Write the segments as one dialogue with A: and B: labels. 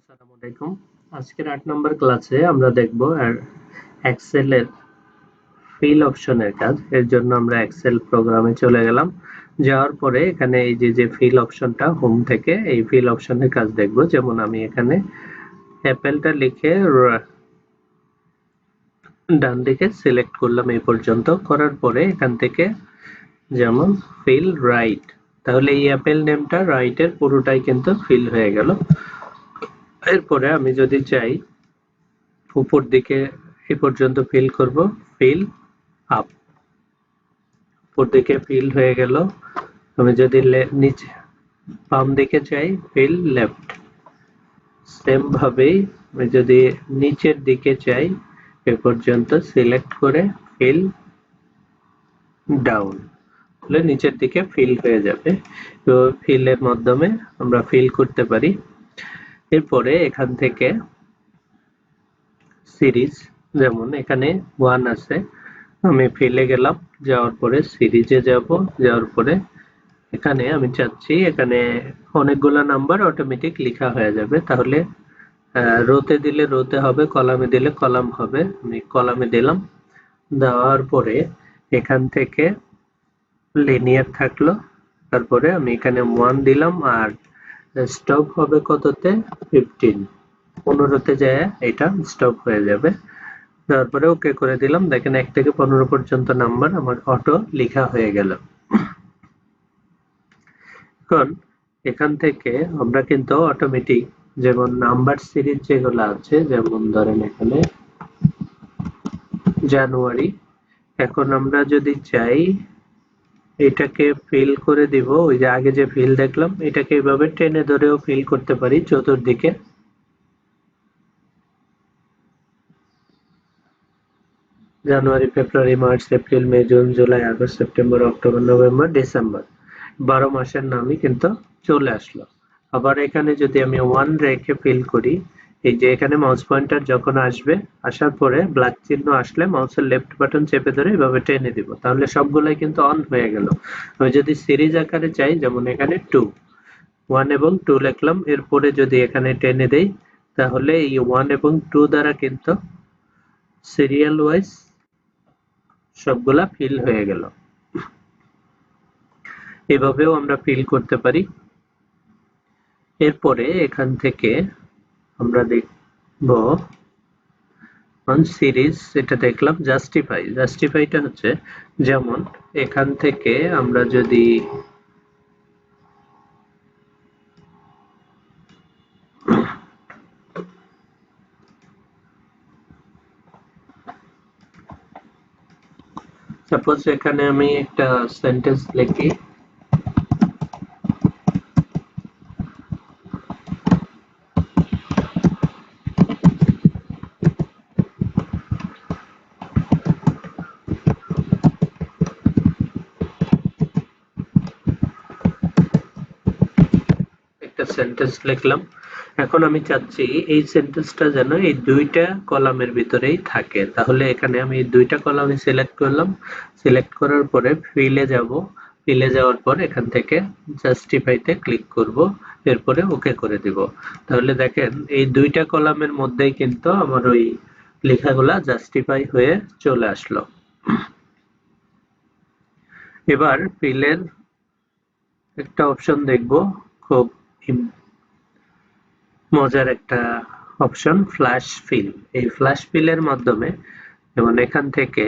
A: আসসালামু আলাইকুম। আজকের 8 নম্বর ক্লাসে আমরা দেখব এক্সেল এর ফিল অপশনের কাজ। এর জন্য আমরা এক্সেল প্রোগ্রামে চলে গেলাম। যাওয়ার পরে এখানে এই যে ফিল অপশনটা হোম থেকে এই ফিল অপশনের কাজ দেখব। যেমন আমি এখানে অ্যাপেলটা লিখে ডান দিকে সিলেক্ট করলাম এই পর্যন্ত। করার পরে এখান থেকে যেমন ফিল রাইট, তাহলে এই অ্যাপেল নেমটা রাইটের পুরোটাই কিন্তু ফিল হয়ে গেল। এরপরে আমি যদি চাই উপর দিকে এই পর্যন্ত ফিল করব, ফিল আপ, উপর দিকে ফিল হয়ে গেল। আমি যদি নিচে বাম দিকে চাই ফিল লেফট, সেম ভাবেই আমি যদি নিচের দিকে চাই এ পর্যন্ত সিলেক্ট করে ফিল ডাউন, তাহলে নিচের দিকে ফিল হয়ে যাবে। তো ফিলের মাধ্যমে আমরা ফিল করতে পারি। এরপরে এখান থেকে সিরিজ, যেমন এখানে 1 আছে, আমি ফিলে গেলাম, যাওয়ার পরে সিরিজে যাব, যাওয়ার পরে এখানে আমি চাচ্ছি এখানে অনেকগুলো নাম্বার অটোমেটিক লেখা হয়ে যাবে। তাহলে রোতে দিলে রোতে হবে, কলামে দিলে কলাম হবে। আমি কলামে দিলাম, দেওয়ার পরে এখান থেকে লিনিয়ার থাকলো। তারপরে আমি এখানে 1 দিলাম আর স্টপ হবে কততে, 15, 15তে যায় এটা স্টপ হয়ে যাবে। তারপরে ওকে করে দিলাম। দেখেন 1 থেকে 15 পর্যন্ত নাম্বার আমার অটো লেখা হয়ে গেল। এখন এখান থেকে আমরা কিন্তু অটোমেটিক যেমন নাম্বার সিরিজ যেগুলো আছে, যেমন ধরেন এখানে জানুয়ারি, এখন আমরা যদি চাই এটাকে ফিল করে দিব, ওই যে আগে যে ফিল দেখলাম এটাকে এইভাবে টেনে ধরেও ফিল করতে পারি চতুর্দিকে। January, February, March, April, May, June, July, August, September, October, November, December, 12 মাসের নামই কিন্তু চলে আসলো। আবার এখানে যদি আমি 1 রেখে ফিল করি, এই যে এখানে মাউস পয়েন্টার যখন আসবে, আসার পরে ব্ল্যাক চিহ্ন আসলে মাউসের লেফট বাটন চেপে ধরে এভাবে টেনে দিব, তাহলে সবগুলাই কিন্তু অন হয়ে গেল। আমি যদি সিরিজ আকারে চাই, যেমন এখানে 2, 1 এবং 2 লিখলাম, এরপরে যদি এখানে টেনে দেই, তাহলে এই 1 এবং 2 দ্বারা কিন্তু সিরিয়াল ওয়াইজ সবগুলা ফিল হয়ে গেল। এভাবেও আমরা ফিল করতে পারি। এরপরে এখান থেকে আমরা দেখব অন সিরিজ, এটা দেখলাম জাস্টিফাই। জাস্টিফাইটা হচ্ছে যেমন এখান থেকে আমরা যদি সাপোজ এখানে আমি একটা সেন্টেন্স লিখি, একটা সেন্টেন্স লিখলাম। এখন আমি চাচ্ছি এই সেন্টেন্সটা যেন এই দুইটা কলামের ভিতরেই থাকে, তাহলে এখানে আমি এই দুইটা কলামে সিলেক্ট করলাম। সিলেক্ট করার পরে ফিলে যাব, ফিলে যাওয়ার পর এখান থেকে জাস্টিফাইতে ক্লিক করব, এরপরে ওকে করে দিব। তাহলে দেখেন এই দুইটা কলামের মধ্যেই কিন্তু আমার ওই লেখাগুলা জাস্টিফাই হয়ে চলে আসলো। এবার ফিলের একটা অপশন দেখব, খুব মজার একটা অপশন, ফ্ল্যাশ ফিল। এই ফ্ল্যাশ ফিলের মাধ্যমে যেমন এখান থেকে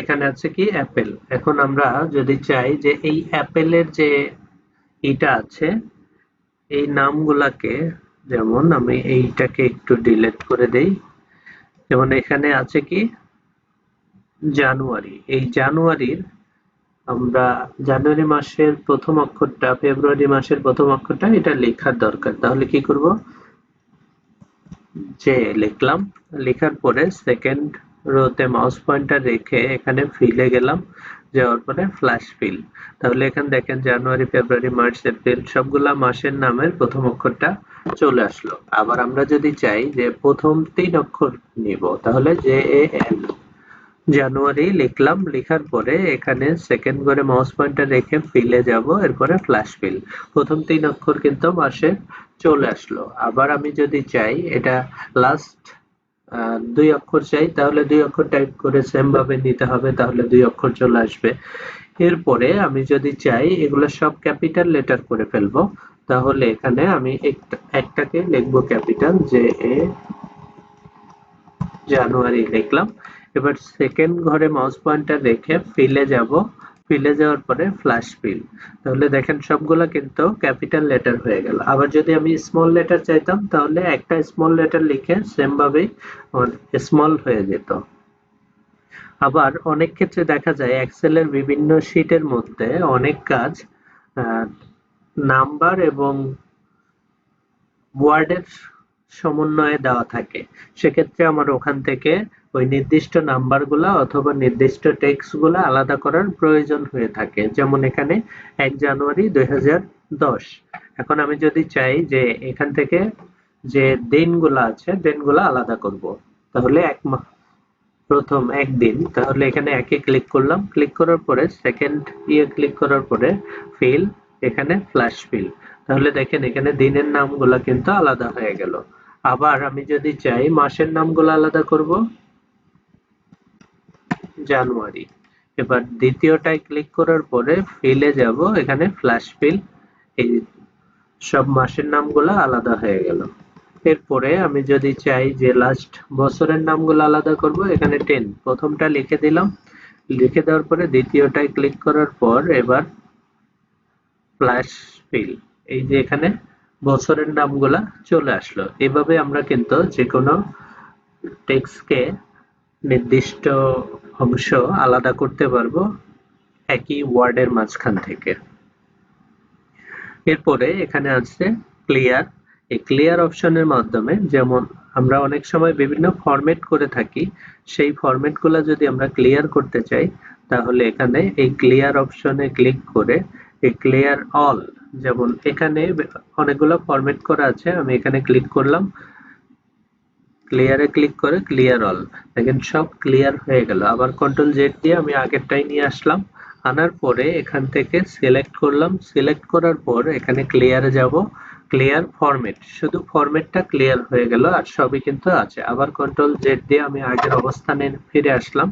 A: এখানে আছে কি অ্যাপেল। এখন আমরা যদি চাই যে এই অ্যাপেলের যে এটা আছে এই নামগুলাকে, যেমন আমি এইটাকে একটু ডিলিট করে দেই। যেমন এখানে আছে কি জানুয়ারি, এই জানুয়ারির আমরা জানুয়ারি মাসের প্রথম অক্ষরটা, ফেব্রুয়ারি মাসের প্রথম অক্ষরটা এটা লেখার দরকার। তাহলে কি করব, যে লিখলাম, লেখার পরে সেকেন্ড রোতে মাউস পয়েন্টার রেখে এখানে ফিলে গেলাম, যাওয়ার পরে ফ্ল্যাশ ফিল। তাহলে এখানে দেখেন জানুয়ারি, ফেব্রুয়ারি, মার্চ, এপ্রিল সবগুলা মাসের নামের প্রথম অক্ষরটা চলে আসলো। আবার আমরা যদি চাই যে প্রথম 3 অক্ষর নিব, তাহলে JAN, জানুয়ারি লিখলাম, লেখার পরে এখানে সেকেন্ড ঘরে মাউস পয়েন্টার রেখে ফিলে যাব, এরপরে ফ্ল্যাশ ফিল। প্রথম 3 অক্ষর কিন্তু মাসে চলে আসলো। আবার আমি যদি চাই এটা লাস্ট 2 অক্ষর চাই, তাহলে 2 অক্ষর টাইপ করে সেম ভাবে নিতে হবে, তাহলে 2 অক্ষর চলে আসবে। এরপরে আমি যদি চাই এগুলো সব ক্যাপিটাল লেটার করে ফেলবো, তাহলে এখানে আমি একটাকে লিখবো ক্যাপিটাল, যে এ জানুয়ারি লিখলাম। এবার সেকেন্ড ঘরে মাউস পয়েন্টার রেখে ফিলে যাব, ফিলে যাওয়ার পরে ফ্ল্যাশ ফিল। তাহলে দেখেন সবগুলা কিন্তু ক্যাপিটাল লেটার হয়ে গেল। আবার যদি আমি স্মল লেটার চাইতাম, তাহলে একটা স্মল লেটার লিখে সেম ভাবেই স্মল হয়ে যেত। আবার অনেক ক্ষেত্রে দেখা যায় এক্সেলের বিভিন্ন শীটের মধ্যে অনেক কাজ নাম্বার এবং ওয়ার্ডের সমন্বয়ে দেওয়া থাকে। সেক্ষেত্রে আমার ওখান থেকে ওই নির্দিষ্ট নাম্বারগুলা অথবা নির্দিষ্ট টেক্সটগুলা আলাদা করার প্রয়োজন হয়ে থাকে। যেমন এখানে 1 জানুয়ারি 2010। এখন আমি যদি চাই যে এখান থেকে যে দিনগুলা আছে দিনগুলা আলাদা করব, তাহলে প্রথম একদিন, তাহলে এখানে একে ক্লিক করলাম, ক্লিক করার পরে সেকেন্ড ক্লিক করার পরে ফিল, এখানে ফ্ল্যাশ ফিল। তাহলে দেখেন এখানে দিনের নামগুলা কিন্তু আলাদা হয়ে গেল। আবার আমি যদি চাই মাসের নামগুলো আলাদা করব, জানুয়ারি। এবার দ্বিতীয়টায় ক্লিক করার পরে ফিলে যাব, এখানে ফ্ল্যাশ ফিল, এই সব মাসের নামগুলো আলাদা হয়ে গেল। এরপরে আমি যদি চাই যে লাস্ট বছরের নামগুলো আলাদা করব, এখানে 10 প্রথমটা লিখে দিলাম, লিখে দেওয়ার পরে দ্বিতীয়টায় ক্লিক করার পর এবার ফ্ল্যাশ ফিল, এই যে এখানে বছরের নামগুলা চলে আসলো। এভাবে আমরা কিন্তু যে কোনো টেক্সটকে নির্দিষ্ট অংশ আলাদা করতে পারবো একই ওয়ার্ডের মাঝখান থেকে। এরপরে এখানে আছে ক্লিয়ার। এই ক্লিয়ার অপশনের মাধ্যমে, যেমন আমরা অনেক সময় বিভিন্ন ফরম্যাট করে থাকি, সেই ফরম্যাটগুলো যদি আমরা ক্লিয়ার করতে চাই, তাহলে এখানে এই ক্লিয়ার অপশনে ক্লিক করে এই ক্লিয়ার অল, যেমন এখানে অনেকগুলো ফরম্যাট করা আছে, আমি এখানে ক্লিক করলাম, ক্লিয়ারে ক্লিক করে ক্লিয়ার অল, দেখেন সব ক্লিয়ার হয়ে গেল। আবার কন্ট্রোল জেড দিয়ে আমি আগেরটাই নিয়ে আসলাম, আনার পরে এখান থেকে সিলেক্ট করলাম, সিলেক্ট করার পর এখানে ক্লিয়ারে যাব, ক্লিয়ার ফরম্যাট, শুধু ফরম্যাটটা ক্লিয়ার হয়ে গেল, আর সবই কিন্তু আছে। আবার কন্ট্রোল জেড দিয়ে আমি আগের অবস্থানে ফিরে আসলাম।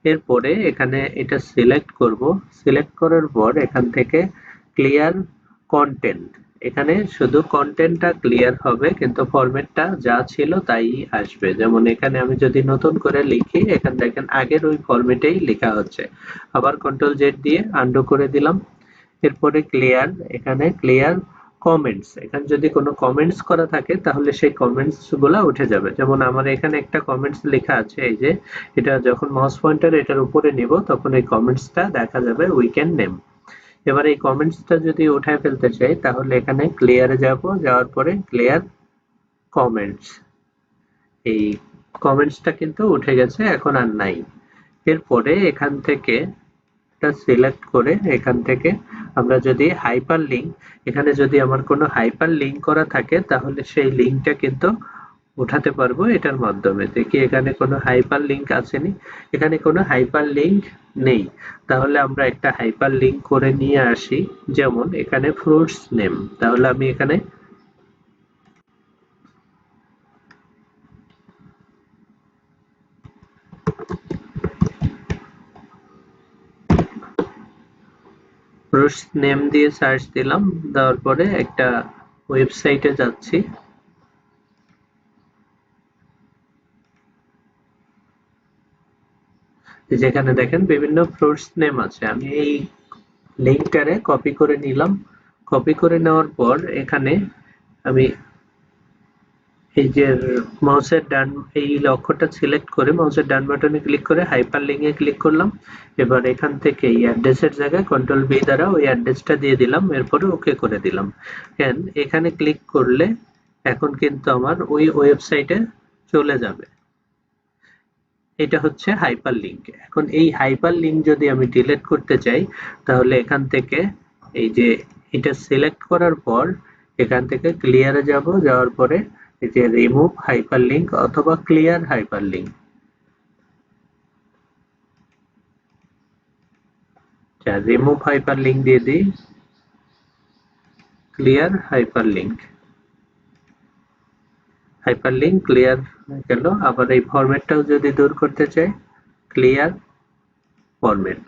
A: এরপরে এখানে এটা সিলেক্ট করব, সিলেক্ট করার পর এখান থেকে ক্লিয়ার কন্টেন্ট, এখানে শুধু কন্টেন্টটা ক্লিয়ার হবে, কিন্তু ফরম্যাটটা যা ছিল তাই আসবে। যেমন এখানে আমি যদি নতুন করে লিখি, এখানে দেখেন আগের ওই ফরম্যাটেই লেখা হচ্ছে। আবার কন্ট্রোল জেড দিয়ে আন্ডু করে দিলাম। এরপরে ক্লিয়ার, এখানে ক্লিয়ার কমেন্টস, এখানে যদি কোনো কমেন্টস করা থাকে তাহলে সেই কমেন্টস গুলা উঠে যাবে। যেমন আমার এখানে একটা কমেন্টস লেখা আছে, এই যে এটা যখন মাউস পয়েন্টার এটার উপরে নিব তখন এই কমেন্টসটা দেখা যাবে উইকেন্ড নেম। এবার এই কমেন্টসটা যদি উঠায় ফেলতে চাই, তাহলে এখানে ক্লিয়ারে যাব, যাওয়ার পরে ক্লিয়ার কমেন্টস, এই কমেন্টসটা কিন্তু উঠে গেছে, এখন আর নাই। এরপরে এখান থেকে এটা সিলেক্ট করে এখান থেকে আমরা যদি হাইপার লিঙ্ক, এখানে যদি আমার কোনো হাইপার লিঙ্ক করা থাকে তাহলে সেই লিঙ্কটা কিন্তু উঠাতে পারবো এটার মাধ্যমে। দেখি এখানে কোনো হাইপার লিঙ্ক আসেনি, এখানে কোনো হাইপার লিঙ্ক নেই, তাহলে আমরা একটা হাইপার লিঙ্ক করে নিয়ে আসি। যেমন এখানে ফ্রুটস নেম, তাহলে আমি এখানে ফ্রুটস নেম দিয়ে সার্চ দিলাম, দেওয়ার পরে একটা ওয়েবসাইটে যাচ্ছি, যেখানে দেখেন বিভিন্ন ফ্রুটস নেম আছে। আমি এই লিঙ্কটারে কপি করে নিলাম, কপি করে নেওয়ার পর এখানে আমি এই যে মাউসের ডান এই অক্ষরটা সিলেক্ট করে মাউসের ডান বাটনে ক্লিক করে হাইপার লিঙ্কে ক্লিক করলাম। এবার এখান থেকে এই অ্যাড্রেসের জায়গায় কন্ট্রোল বি দ্বারা ওই অ্যাড্রেসটা দিয়ে দিলাম, এরপরে ওকে করে দিলাম। এখানে ক্লিক করলে এখন কিন্তু আমার ওই ওয়েবসাইটে চলে যাবে। এটা হচ্ছে হাইপার লিঙ্ক। এখন এই হাইপার লিঙ্ক যদি আমি ডিলিট করতে চাই, তাহলে এখান থেকে এই যে এটা সিলেক্ট করার পর এখান থেকে ক্লিয়ারে যাব, যাওয়ার পরে এই যে রিমুভ হাইপার লিঙ্ক অথবা clear hyper link, remove hyperlink দিয়ে দিই, ক্লিয়ার হাইপারলিংক, হাইপারলিংক ক্লিয়ার হয়ে গেল। আবার এই ফরম্যাটটাও যদি দূর করতে চাই, ক্লিয়ার ফরম্যাট,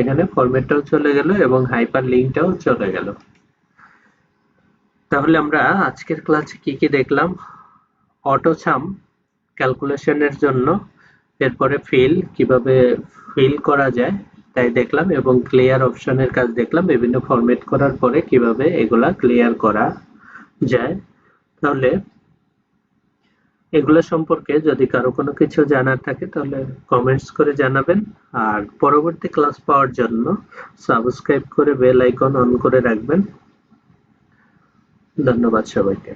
A: এখানে ফরম্যাটটাও চলে গেল এবং হাইপারলিংকটাও চলে গেল। তাহলে আমরা আজকের ক্লাসে কি কি দেখলাম? অটো সাম ক্যালকুলেশনের জন্য, এরপরে কিভাবে ফিল করা যায় তাই দেখলাম, এবং ক্লিয়ার অপশনের কাজ দেখলাম, বিভিন্ন ফরম্যাট করার পরে কিভাবে এগুলা ক্লিয়ার করা যায়। তাহলে এগুলো সম্পর্কে যদি কারো কোনো কিছু জানার থাকে তাহলে কমেন্টস করে জানাবেন। আর পরবর্তী ক্লাস পাওয়ার জন্য সাবস্ক্রাইব করে বেল আইকন অন করে রাখবেন। ধন্যবাদ সবাইকে।